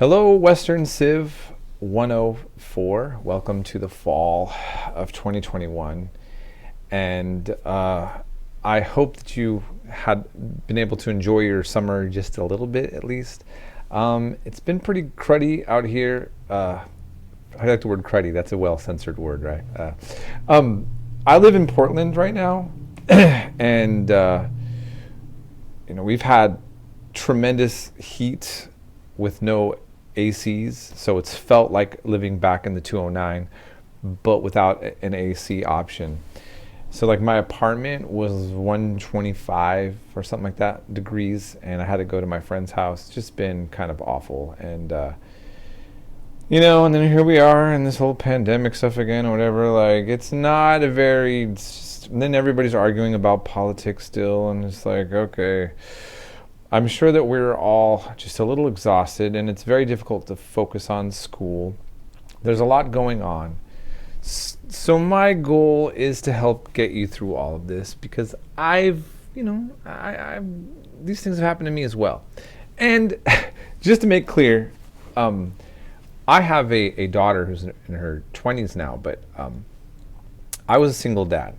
Hello, Western Civ 104. Welcome to the fall of 2021. And I hope that you had been able to enjoy your summer just a little bit at least. It's been pretty cruddy out here. I like the word cruddy. That's a well-censored word, right? I live in Portland right now. And, we've had tremendous heat with no ACs, so it's felt like living back in the 209, but without an AC option. So like my apartment was 125 or something like that degrees, and I had to go to my friend's house. It's just been kind of awful, and and then here we are in this whole pandemic stuff again or whatever. Like, it's not a very, and then everybody's arguing about politics still, and it's like, okay, I'm sure that we're all just a little exhausted, and it's very difficult to focus on school. There's a lot going on. So my goal is to help get you through all of this, because these things have happened to me as well. And just to make clear, I have a daughter who's in her 20s now, but I was a single dad.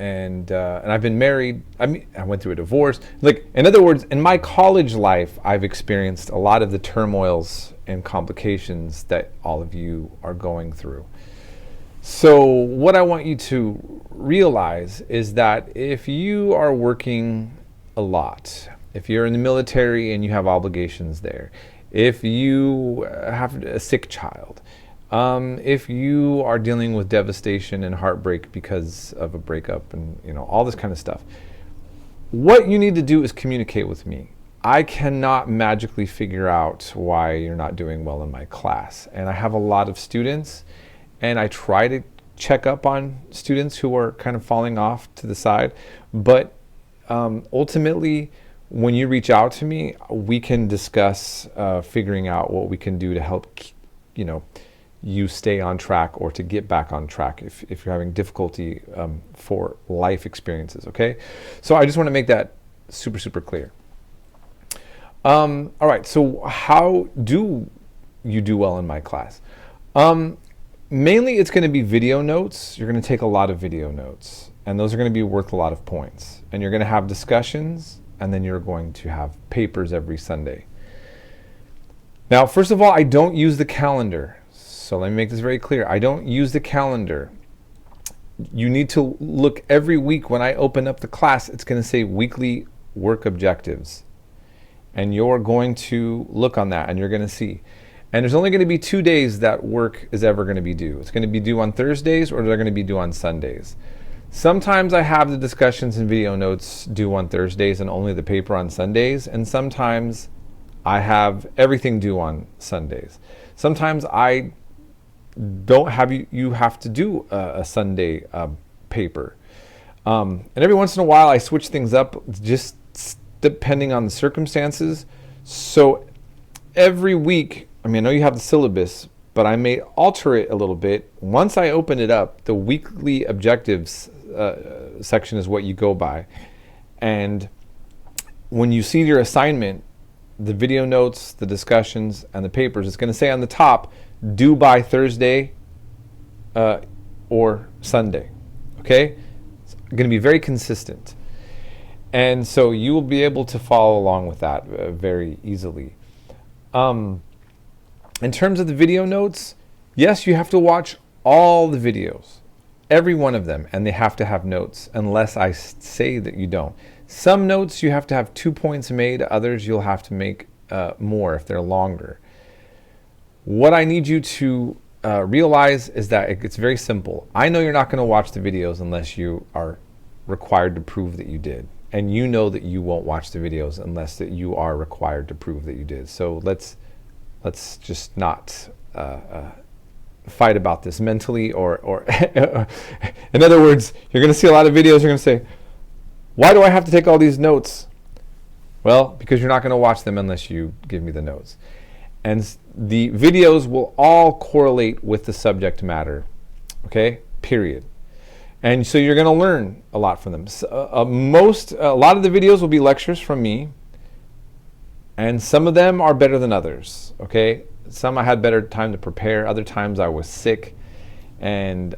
And I've been married. I went through a divorce. Like, in other words, in my college life, I've experienced a lot of the turmoils and complications that all of you are going through. So what I want you to realize is that if you are working a lot, if you're in the military and you have obligations there, if you have a sick child, if you are dealing with devastation and heartbreak because of a breakup and all this kind of stuff, what you need to do is communicate with me. I cannot magically figure out why you're not doing well in my class. And I have a lot of students, and I try to check up on students who are kind of falling off to the side. But ultimately, when you reach out to me, we can discuss figuring out what we can do to help you stay on track, or to get back on track if you're having difficulty for life experiences, okay? So I just want to make that super, super clear. All right, so how do you do well in my class? Mainly it's going to be video notes. You're going to take a lot of video notes, and those are going to be worth a lot of points. And you're going to have discussions, and then you're going to have papers every Sunday. Now, first of all, I don't use the calendar. So let me make this very clear. I don't use the calendar. You need to look every week. When I open up the class, it's going to say weekly work objectives. And you're going to look on that, and you're going to see. And there's only going to be 2 days that work is ever going to be due. It's going to be due on Thursdays, or they're going to be due on Sundays. Sometimes I have the discussions and video notes due on Thursdays and only the paper on Sundays. And sometimes I have everything due on Sundays. Sometimes I don't have you have to do a Sunday paper. And every once in a while I switch things up, just depending on the circumstances. So every week, I know you have the syllabus, but I may alter it a little bit. Once I open it up, the weekly objectives section is what you go by. And when you see your assignment, the video notes, the discussions, and the papers, it's going to say on the top, due by Thursday or Sunday. Okay? It's going to be very consistent. And so you will be able to follow along with that very easily. In terms of the video notes, yes, you have to watch all the videos, every one of them, and they have to have notes, unless I say that you don't. Some notes you have to have 2 points made, others you'll have to make more if they're longer. What I need you to realize is that it's very simple. I know you're not going to watch the videos unless you are required to prove that you did. And you know that you won't watch the videos unless that you are required to prove that you did. So let's just not fight about this mentally, or in other words, you're going to see a lot of videos, you're going to say, why do I have to take all these notes? Well, because you're not going to watch them unless you give me the notes. And the videos will all correlate with the subject matter, okay? Period. And so you're going to learn a lot from them. A lot of the videos will be lectures from me. And some of them are better than others, okay? Some I had better time to prepare. Other times I was sick and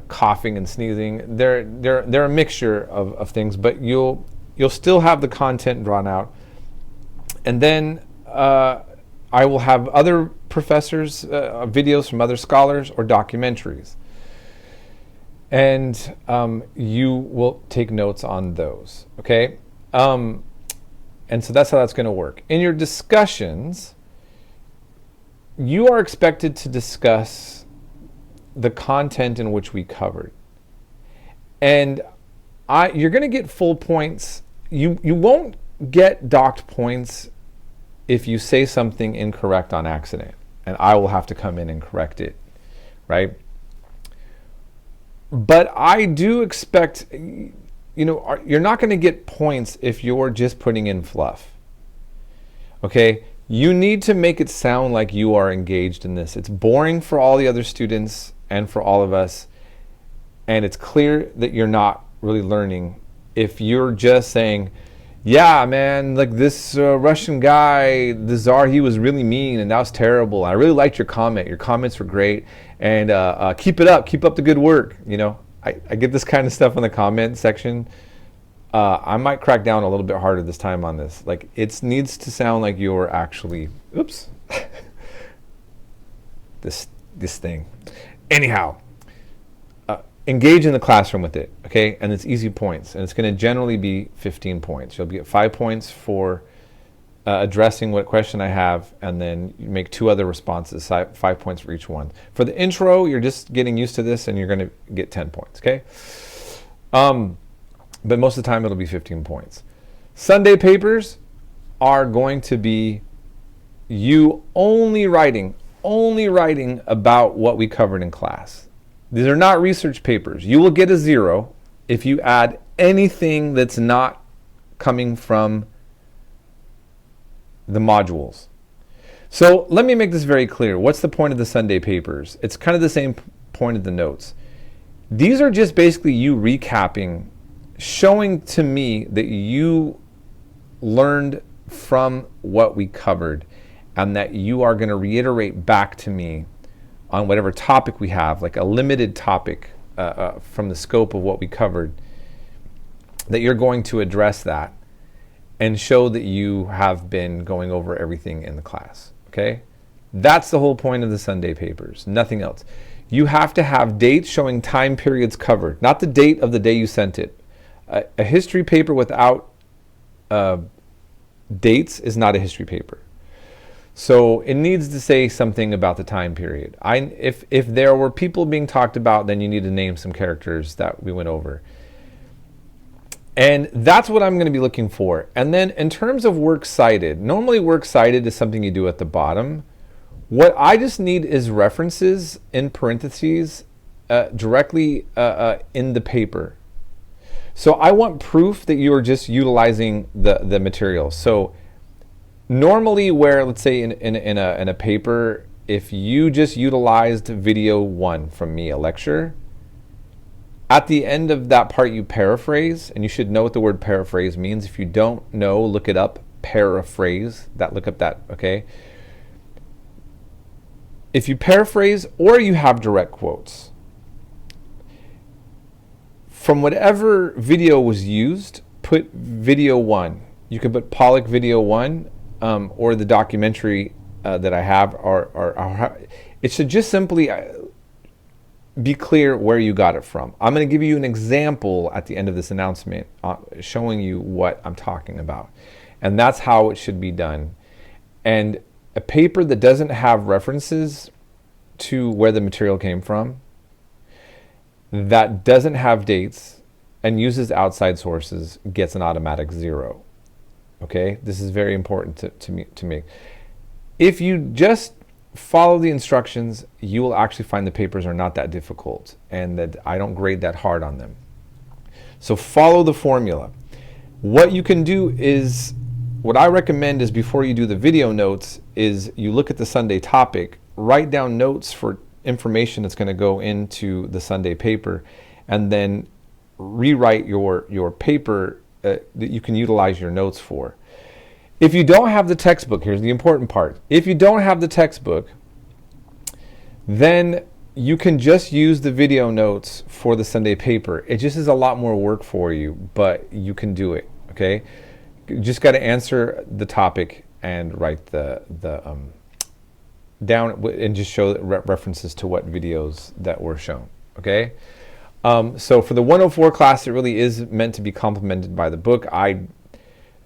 coughing and sneezing. They're a mixture of things, but you'll still have the content drawn out. And then I will have other professors, videos from other scholars or documentaries. And you will take notes on those, okay? And so that's how that's going to work. In your discussions, you are expected to discuss the content in which we covered. And you're going to get full points. You won't get docked points if you say something incorrect on accident, and I will have to come in and correct it, right? But I do expect, you're not going to get points if you're just putting in fluff. Okay? You need to make it sound like you are engaged in this. It's boring for all the other students and for all of us, and it's clear that you're not really learning if you're just saying, yeah, man, like this Russian guy, the czar, he was really mean and that was terrible. I really liked your comment. Your comments were great. And keep it up. Keep up the good work. I get this kind of stuff in the comment section. I might crack down a little bit harder this time on this. Like, it needs to sound like you're actually, oops, this thing. Anyhow, engage in the classroom with it, okay? And it's easy points, and it's going to generally be 15 points. You'll get 5 points for addressing what question I have, and then you make 2 other responses, 5 points for each one. For the intro, you're just getting used to this, and you're going to get 10 points, okay? But most of the time, it'll be 15 points. Sunday papers are going to be you only writing about what we covered in class. These are not research papers. You will get a 0 if you add anything that's not coming from the modules. So let me make this very clear. What's the point of the Sunday papers? It's kind of the same point of the notes. These are just basically you recapping, showing to me that you learned from what we covered and that you are going to reiterate back to me on whatever topic we have, like a limited topic from the scope of what we covered, that you're going to address that and show that you have been going over everything in the class, okay? That's the whole point of the Sunday papers, nothing else. You have to have dates showing time periods covered, not the date of the day you sent it. A history paper without dates is not a history paper. So it needs to say something about the time period. If there were people being talked about, then you need to name some characters that we went over. And that's what I'm going to be looking for. And then in terms of works cited, normally works cited is something you do at the bottom. What I just need is references in parentheses directly in the paper. So I want proof that you are just utilizing the material. So normally where, let's say in a paper, if you just utilized video 1 from me, a lecture, at the end of that part you paraphrase, and you should know what the word paraphrase means. If you don't know, look it up, paraphrase, look up that, okay? If you paraphrase or you have direct quotes, from whatever video was used, put video 1. You could put Pollock video 1 or the documentary that I have, or it should just simply be clear where you got it from. I'm going to give you an example at the end of this announcement showing you what I'm talking about. And that's how it should be done. And a paper that doesn't have references to where the material came from, that doesn't have dates and uses outside sources, gets an automatic 0. Okay? This is very important to me. If you just follow the instructions, you will actually find the papers are not that difficult and that I don't grade that hard on them. So follow the formula. What you can do is, what I recommend is before you do the video notes is you look at the Sunday topic, write down notes for information that's going to go into the Sunday paper, and then rewrite your paper that you can utilize your notes for. If you don't have the textbook, here's the important part. If you don't have the textbook, then you can just use the video notes for the Sunday paper. It just is a lot more work for you, but you can do it, okay? You just got to answer the topic and write the down and just show references to what videos that were shown, okay? So for the 104 class, it really is meant to be complemented by the book. I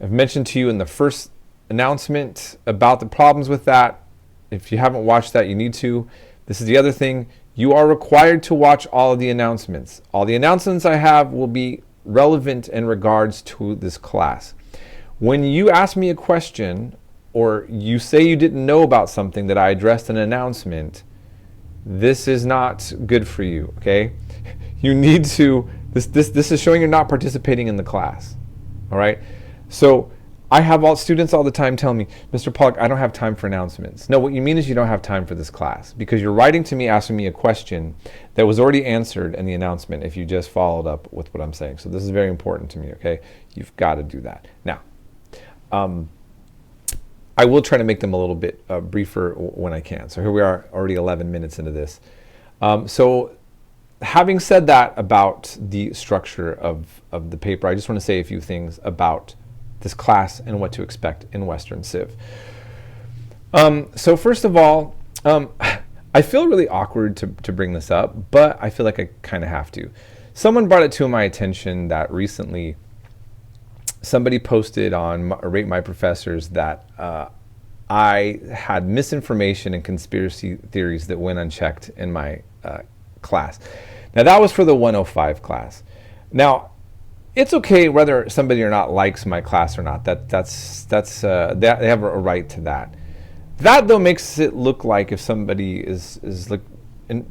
have mentioned to you in the first announcement about the problems with that. If you haven't watched that, you need to. This is the other thing. You are required to watch all of the announcements. All the announcements I have will be relevant in regards to this class. When you ask me a question or you say you didn't know about something that I addressed in an announcement, this is not good for you, okay? You need to, this is showing you're not participating in the class, all right? So I have all students all the time telling me, Mr. Pollock, I don't have time for announcements. No, what you mean is you don't have time for this class because you're writing to me asking me a question that was already answered in the announcement if you just followed up with what I'm saying. So this is very important to me, okay? You've got to do that. Now, I will try to make them a little bit briefer when I can. So here we are, already 11 minutes into this. So having said that about the structure of the paper, I just want to say a few things about this class and what to expect in Western Civ. So first of all, I feel really awkward to bring this up, but I feel like I kind of have to. Someone brought it to my attention that recently somebody posted on Rate My Professors that I had misinformation and conspiracy theories that went unchecked in my class. Now that was for the 105 class. Now, it's okay whether somebody or not likes my class or not. They have a right to that. That though makes it look like if somebody is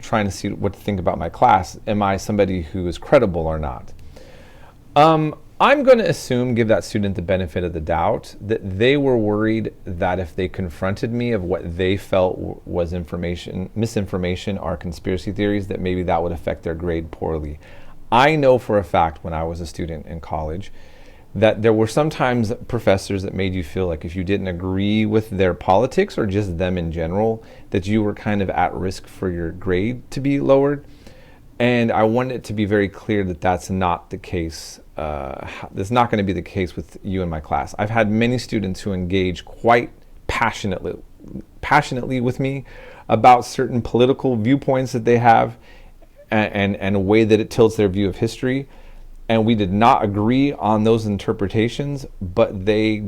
trying to see what to think about my class, am I somebody who is credible or not? I'm going to assume, give that student the benefit of the doubt, that they were worried that if they confronted me of what they felt was misinformation or conspiracy theories, that maybe that would affect their grade poorly. I know for a fact when I was a student in college that there were sometimes professors that made you feel like if you didn't agree with their politics or just them in general, that you were kind of at risk for your grade to be lowered. And I wanted it to be very clear that that's not the case. That's not going to be the case with you in my class. I've had many students who engage quite passionately with me about certain political viewpoints that they have and a way that it tilts their view of history. And we did not agree on those interpretations, but they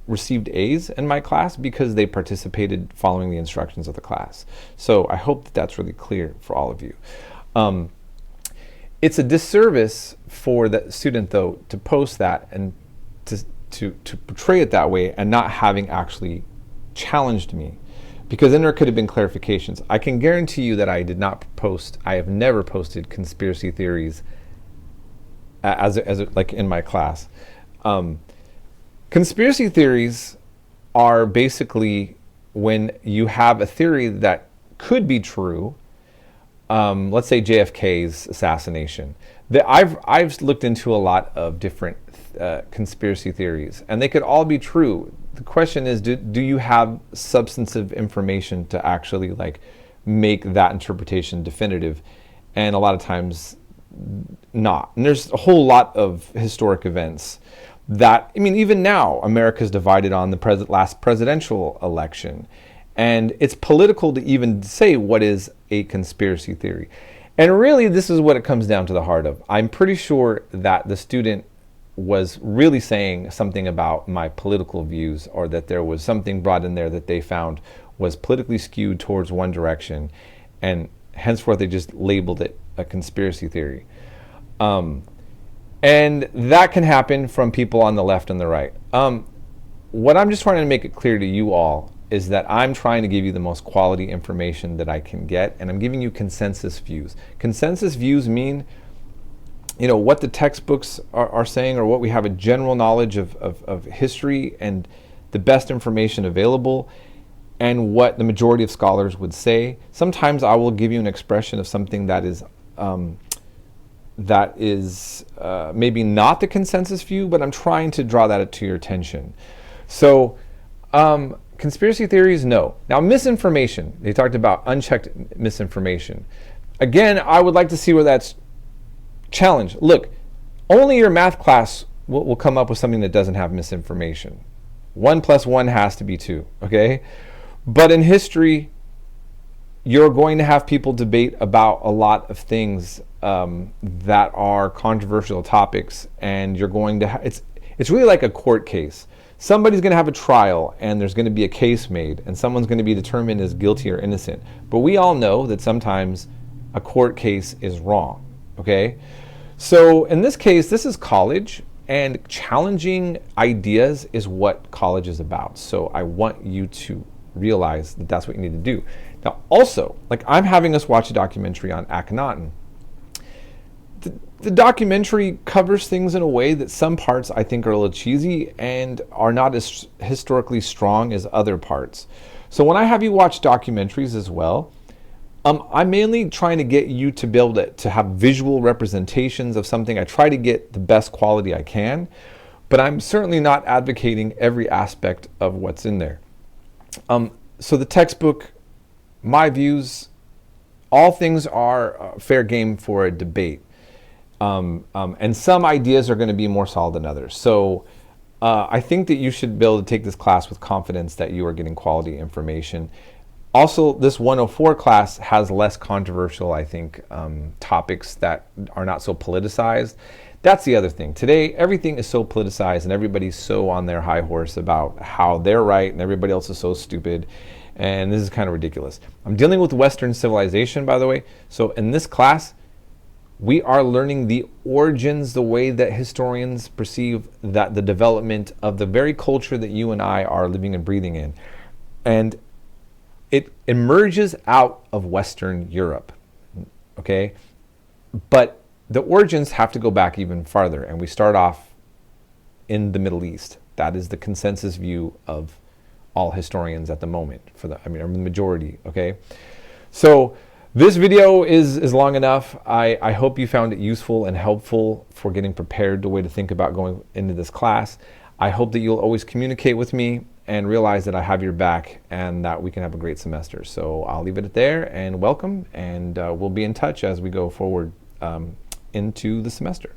received A's in my class because they participated following the instructions of the class. So I hope that that's really clear for all of you. It's a disservice for the student, though, to post that and to portray it that way and not having actually challenged me, because then there could have been clarifications. I can guarantee you that I have never posted conspiracy theories as like in my class. Conspiracy theories are basically when you have a theory that could be true. Let's say JFK's assassination. I've looked into a lot of different conspiracy theories, and they could all be true. The question is, do you have substantive information to actually like make that interpretation definitive? And a lot of times not. And there's a whole lot of historic events that, I mean, even now, America's divided on the last presidential election. And it's political to even say what is a conspiracy theory. And really, this is what it comes down to the heart of. I'm pretty sure that the student was really saying something about my political views, or that there was something brought in there that they found was politically skewed towards one direction, and henceforth they just labeled it a conspiracy theory. And that can happen from people on the left and the right. What I'm just trying to make it clear to you all is that I'm trying to give you the most quality information that I can get, and I'm giving you consensus views. Consensus views mean, you know, what the textbooks are saying, or what we have a general knowledge of history and the best information available, and what the majority of scholars would say. Sometimes I will give you an expression of something that is maybe not the consensus view, but I'm trying to draw that to your attention. So conspiracy theories, no. Now, misinformation. They talked about unchecked misinformation. Again, I would like to see where that's challenged. Look, only your math class will come up with something that doesn't have misinformation. 1 + 1 has to be 2, okay? But in history, you're going to have people debate about a lot of things that are controversial topics, and you're going to it's really like a court case. Somebody's going to have a trial, and there's going to be a case made, and someone's going to be determined as guilty or innocent. But we all know that sometimes a court case is wrong, okay? So in this case, this is college, and challenging ideas is what college is about. So I want you to realize that that's what you need to do. Now, also, like, I'm having us watch a documentary on Akhenaten. The documentary covers things in a way that some parts I think are a little cheesy and are not as historically strong as other parts. So when I have you watch documentaries as well, I'm mainly trying to get you to be able to have visual representations of something. I try to get the best quality I can, but I'm certainly not advocating every aspect of what's in there. So the textbook, my views, all things are fair game for a debate. And some ideas are going to be more solid than others. So I think that you should be able to take this class with confidence that you are getting quality information. Also, this 104 class has less controversial, I think, topics that are not so politicized. That's the other thing. Today, everything is so politicized and everybody's so on their high horse about how they're right and everybody else is so stupid. And this is kind of ridiculous. I'm dealing with Western civilization, by the way. So in this class, we are learning the origins, the way that historians perceive that the development of the very culture that you and I are living and breathing in. And it emerges out of Western Europe, okay? But the origins have to go back even farther, and we start off in the Middle East. That is the consensus view of all historians at the moment, or the majority, okay? So this video is long enough. I hope you found it useful and helpful for getting prepared, the way to think about going into this class. I hope that you'll always communicate with me and realize that I have your back and that we can have a great semester. So I'll leave it there, and welcome, and we'll be in touch as we go forward into the semester.